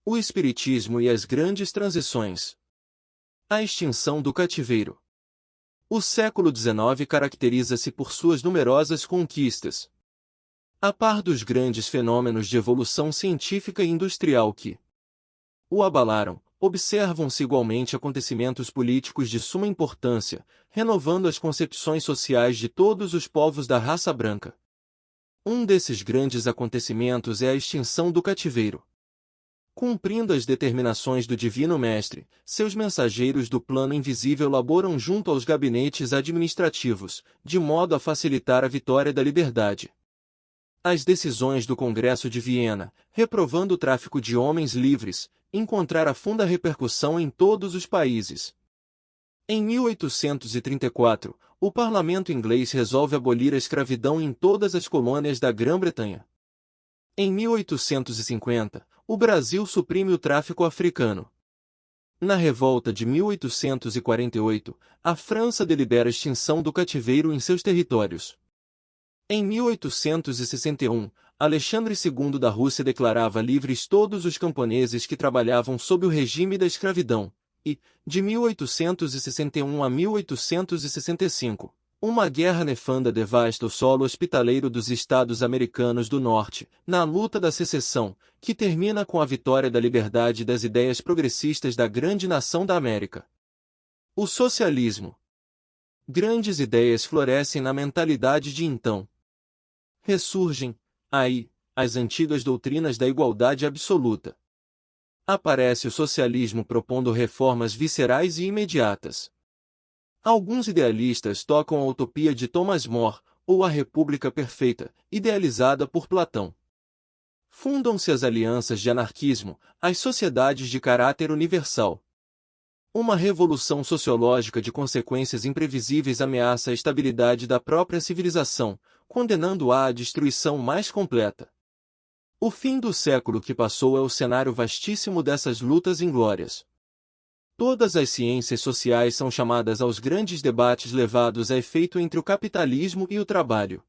O Espiritismo e as grandes transições. A extinção do cativeiro. O século XIX caracteriza-se por suas numerosas conquistas. A par dos grandes fenômenos de evolução científica e industrial que o abalaram, observam-se igualmente acontecimentos políticos de suma importância, renovando as concepções sociais de todos os povos da raça branca. Um desses grandes acontecimentos é a extinção do cativeiro. Cumprindo as determinações do Divino Mestre, seus mensageiros do plano invisível laboram junto aos gabinetes administrativos, de modo a facilitar a vitória da liberdade. As decisões do Congresso de Viena, reprovando o tráfico de homens livres, encontraram funda repercussão em todos os países. Em 1834, o parlamento inglês resolve abolir a escravidão em todas as colônias da Grã-Bretanha. Em 1850, o Brasil suprime o tráfico africano. Na revolta de 1848, a França delibera a extinção do cativeiro em seus territórios. Em 1861, Alexandre II da Rússia declarava livres todos os camponeses que trabalhavam sob o regime da escravidão, e, de 1861 a 1865, uma guerra nefanda devasta o solo hospitaleiro dos estados americanos do Norte, na luta da secessão, que termina com a vitória da liberdade e das ideias progressistas da grande nação da América. O socialismo. Grandes ideias florescem na mentalidade de então. Ressurgem, aí, as antigas doutrinas da igualdade absoluta. Aparece o socialismo propondo reformas viscerais e imediatas. Alguns idealistas tocam a utopia de Thomas More, ou a República Perfeita, idealizada por Platão. Fundam-se as alianças de anarquismo, as sociedades de caráter universal. Uma revolução sociológica de consequências imprevisíveis ameaça a estabilidade da própria civilização, condenando-a à destruição mais completa. O fim do século que passou é o cenário vastíssimo dessas lutas inglórias. Todas as ciências sociais são chamadas aos grandes debates levados a efeito entre o capitalismo e o trabalho.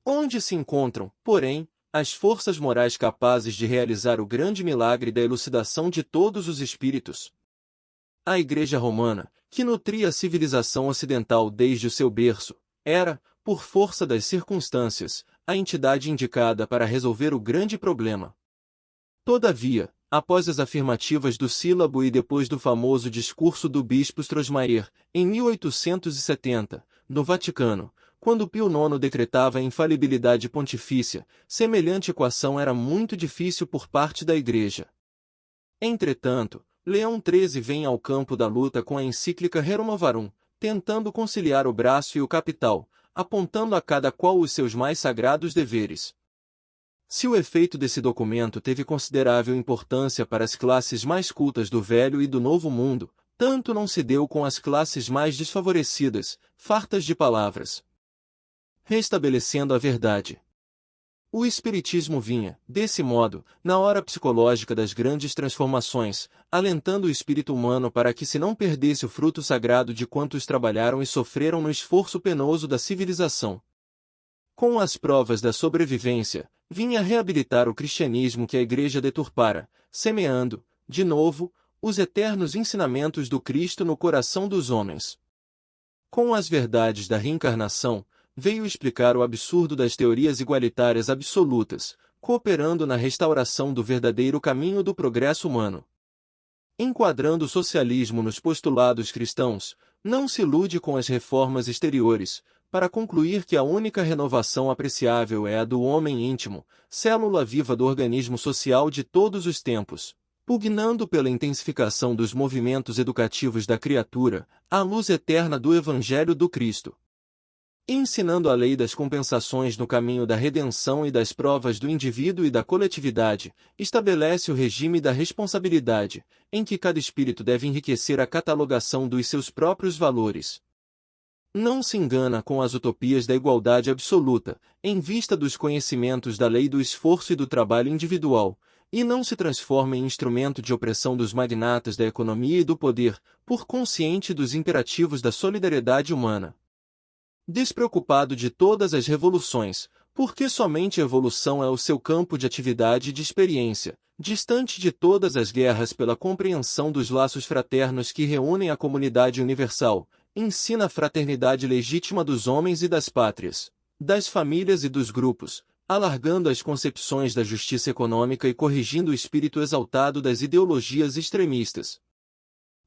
Onde se encontram, porém, as forças morais capazes de realizar o grande milagre da elucidação de todos os espíritos? A Igreja Romana, que nutria a civilização ocidental desde o seu berço, era, por força das circunstâncias, a entidade indicada para resolver o grande problema. Todavia, após as afirmativas do Sílabo e depois do famoso discurso do bispo Strossmayer, em 1870, no Vaticano, quando Pio IX decretava a infalibilidade pontifícia, semelhante equação era muito difícil por parte da Igreja. Entretanto, Leão XIII vem ao campo da luta com a encíclica Rerum Novarum, tentando conciliar o braço e o capital, apontando a cada qual os seus mais sagrados deveres. Se o efeito desse documento teve considerável importância para as classes mais cultas do Velho e do Novo Mundo, tanto não se deu com as classes mais desfavorecidas, fartas de palavras. Restabelecendo a verdade. O Espiritismo vinha, desse modo, na hora psicológica das grandes transformações, alentando o espírito humano para que se não perdesse o fruto sagrado de quantos trabalharam e sofreram no esforço penoso da civilização. Com as provas da sobrevivência, vinha reabilitar o cristianismo que a Igreja deturpara, semeando, de novo, os eternos ensinamentos do Cristo no coração dos homens. Com as verdades da reencarnação, veio explicar o absurdo das teorias igualitárias absolutas, cooperando na restauração do verdadeiro caminho do progresso humano. Enquadrando o socialismo nos postulados cristãos, não se ilude com as reformas exteriores, para concluir que a única renovação apreciável é a do homem íntimo, célula viva do organismo social de todos os tempos, pugnando pela intensificação dos movimentos educativos da criatura, à luz eterna do Evangelho do Cristo. Ensinando a lei das compensações no caminho da redenção e das provas do indivíduo e da coletividade, estabelece o regime da responsabilidade, em que cada espírito deve enriquecer a catalogação dos seus próprios valores. Não se engana com as utopias da igualdade absoluta, em vista dos conhecimentos da lei do esforço e do trabalho individual, e não se transforma em instrumento de opressão dos magnatas da economia e do poder, por consciente dos imperativos da solidariedade humana. Despreocupado de todas as revoluções, Porque somente a evolução é o seu campo de atividade e de experiência, distante de todas as guerras pela compreensão dos laços fraternos que reúnem a comunidade universal, ensina a fraternidade legítima dos homens e das pátrias, das famílias e dos grupos, alargando as concepções da justiça econômica e corrigindo o espírito exaltado das ideologias extremistas.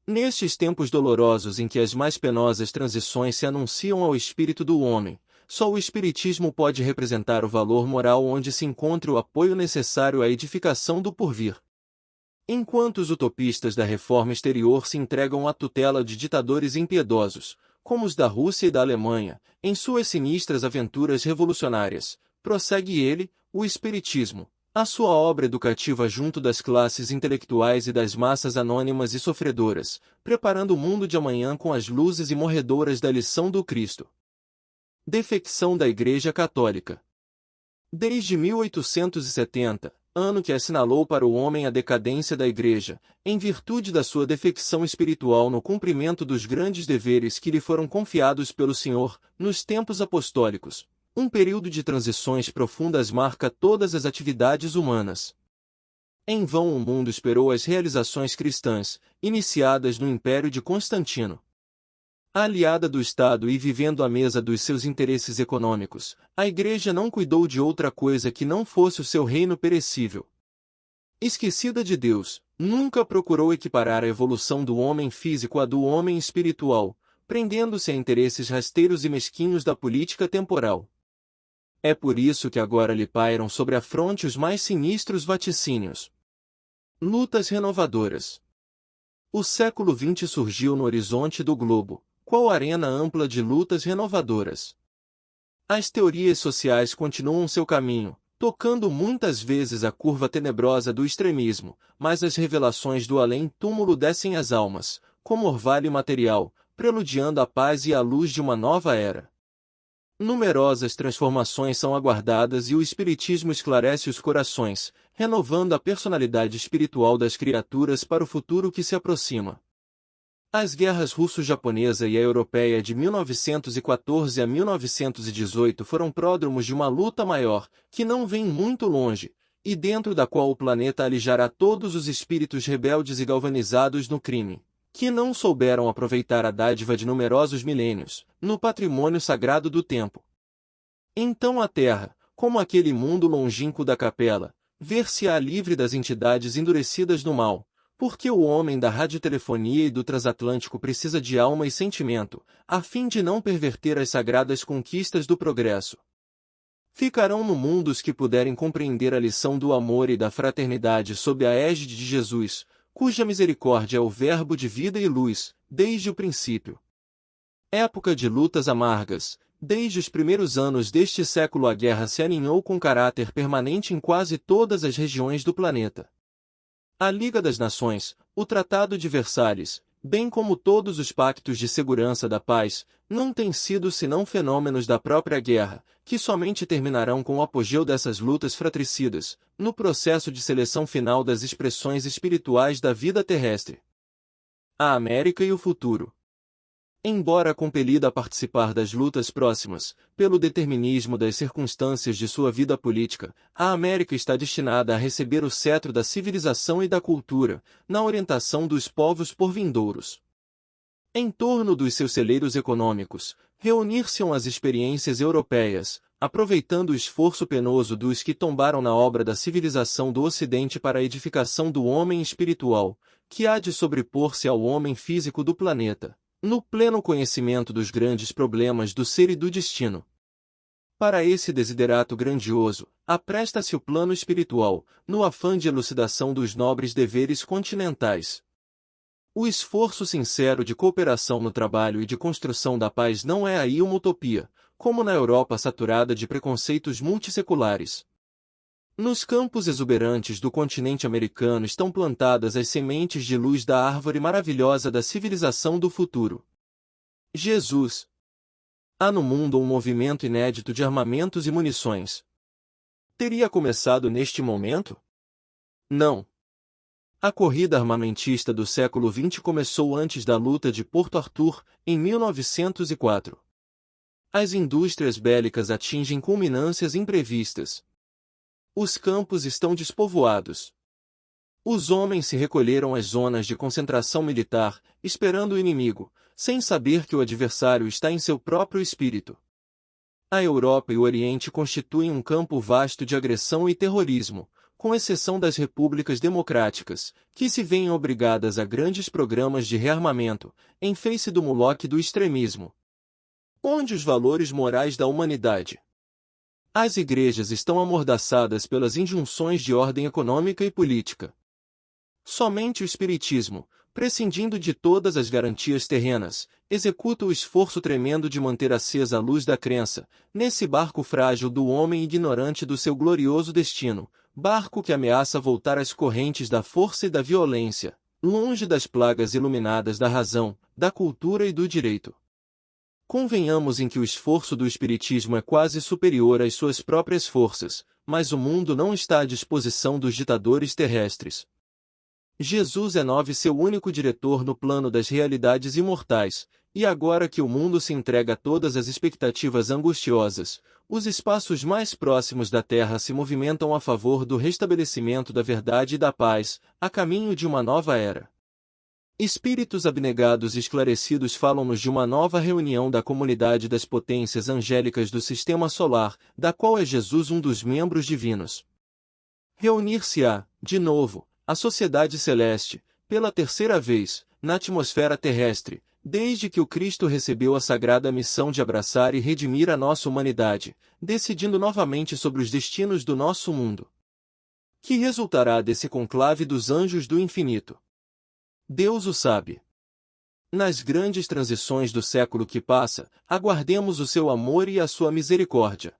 Nestes tempos dolorosos em que as mais penosas transições se anunciam ao espírito do homem, só o Espiritismo pode representar o valor moral onde se encontra o apoio necessário à edificação do porvir. Enquanto os utopistas da reforma exterior se entregam à tutela de ditadores impiedosos, como os da Rússia e da Alemanha, em suas sinistras aventuras revolucionárias, prossegue ele, o Espiritismo, a sua obra educativa junto das classes intelectuais e das massas anônimas e sofredoras, preparando o mundo de amanhã com as luzes imorredoras da lição do Cristo. Defecção da Igreja Católica. Desde 1870, ano que assinalou para o homem a decadência da Igreja, em virtude da sua defecção espiritual no cumprimento dos grandes deveres que lhe foram confiados pelo Senhor, nos tempos apostólicos, um período de transições profundas marca todas as atividades humanas. Em vão o mundo esperou as realizações cristãs, iniciadas no Império de Constantino. Aliada do Estado e vivendo à mesa dos seus interesses econômicos, a Igreja não cuidou de outra coisa que não fosse o seu reino perecível. Esquecida de Deus, nunca procurou equiparar a evolução do homem físico à do homem espiritual, prendendo-se a interesses rasteiros e mesquinhos da política temporal. É por isso que agora lhe pairam sobre a fronte os mais sinistros vaticínios. Lutas renovadoras. O século XX surgiu no horizonte do globo, qual arena ampla de lutas renovadoras. As teorias sociais continuam seu caminho, tocando muitas vezes a curva tenebrosa do extremismo, mas as revelações do além-túmulo descem às almas, como orvalho material, preludiando a paz e a luz de uma nova era. Numerosas transformações são aguardadas e o Espiritismo esclarece os corações, renovando a personalidade espiritual das criaturas para o futuro que se aproxima. As guerras russo-japonesa e a europeia de 1914 a 1918 foram pródromos de uma luta maior, que não vem muito longe, e dentro da qual o planeta alijará todos os espíritos rebeldes e galvanizados no crime, que não souberam aproveitar a dádiva de numerosos milênios, no patrimônio sagrado do tempo. Então a Terra, como aquele mundo longínquo da capela, ver-se-á livre das entidades endurecidas do mal, porque o homem da radiotelefonia e do transatlântico precisa de alma e sentimento, a fim de não perverter as sagradas conquistas do progresso. Ficarão no mundo os que puderem compreender a lição do amor e da fraternidade sob a égide de Jesus, cuja misericórdia é o verbo de vida e luz, desde o princípio. Época de lutas amargas. Desde os primeiros anos deste século a guerra se aninhou com caráter permanente em quase todas as regiões do planeta. A Liga das Nações, o Tratado de Versalhes, bem como todos os pactos de segurança da paz, não têm sido senão fenômenos da própria guerra, que somente terminarão com o apogeu dessas lutas fratricidas, no processo de seleção final das expressões espirituais da vida terrestre. A América e o futuro. Embora compelida a participar das lutas próximas, pelo determinismo das circunstâncias de sua vida política, a América está destinada a receber o cetro da civilização e da cultura, na orientação dos povos por vindouros. Em torno dos seus celeiros econômicos, reunir-se-ão as experiências europeias, aproveitando o esforço penoso dos que tombaram na obra da civilização do Ocidente para a edificação do homem espiritual, que há de sobrepor-se ao homem físico do planeta, no pleno conhecimento dos grandes problemas do ser e do destino. Para esse desiderato grandioso, apresta-se o plano espiritual, no afã de elucidação dos nobres deveres continentais. O esforço sincero de cooperação no trabalho e de construção da paz não é aí uma utopia, como na Europa saturada de preconceitos multisseculares. Nos campos exuberantes do continente americano estão plantadas as sementes de luz da árvore maravilhosa da civilização do futuro. Jesus. Há no mundo um movimento inédito de armamentos e munições. Teria começado neste momento? Não. A corrida armamentista do século XX começou antes da luta de Porto Arthur, em 1904. As indústrias bélicas atingem culminâncias imprevistas. Os campos estão despovoados. Os homens se recolheram às zonas de concentração militar, esperando o inimigo, sem saber que o adversário está em seu próprio espírito. A Europa e o Oriente constituem um campo vasto de agressão e terrorismo, com exceção das repúblicas democráticas, que se veem obrigadas a grandes programas de rearmamento, em face do Moloque do extremismo. Onde os valores morais da humanidade? As igrejas estão amordaçadas pelas injunções de ordem econômica e política. Somente o Espiritismo, prescindindo de todas as garantias terrenas, executa o esforço tremendo de manter acesa a luz da crença, nesse barco frágil do homem ignorante do seu glorioso destino, barco que ameaça voltar às correntes da força e da violência, longe das plagas iluminadas da razão, da cultura e do direito. Convenhamos em que o esforço do Espiritismo é quase superior às suas próprias forças, mas o mundo não está à disposição dos ditadores terrestres. Jesus é seu único diretor no plano das realidades imortais, e agora que o mundo se entrega a todas as expectativas angustiosas, os espaços mais próximos da Terra se movimentam a favor do restabelecimento da verdade e da paz, a caminho de uma nova era. Espíritos abnegados e esclarecidos falam-nos de uma nova reunião da comunidade das potências angélicas do Sistema Solar, da qual é Jesus um dos membros divinos. Reunir-se-á, de novo, a sociedade celeste, pela terceira vez, na atmosfera terrestre, desde que o Cristo recebeu a sagrada missão de abraçar e redimir a nossa humanidade, decidindo novamente sobre os destinos do nosso mundo. Que resultará desse conclave dos anjos do infinito? Deus o sabe. Nas grandes transições do século que passa, aguardemos o seu amor e a sua misericórdia.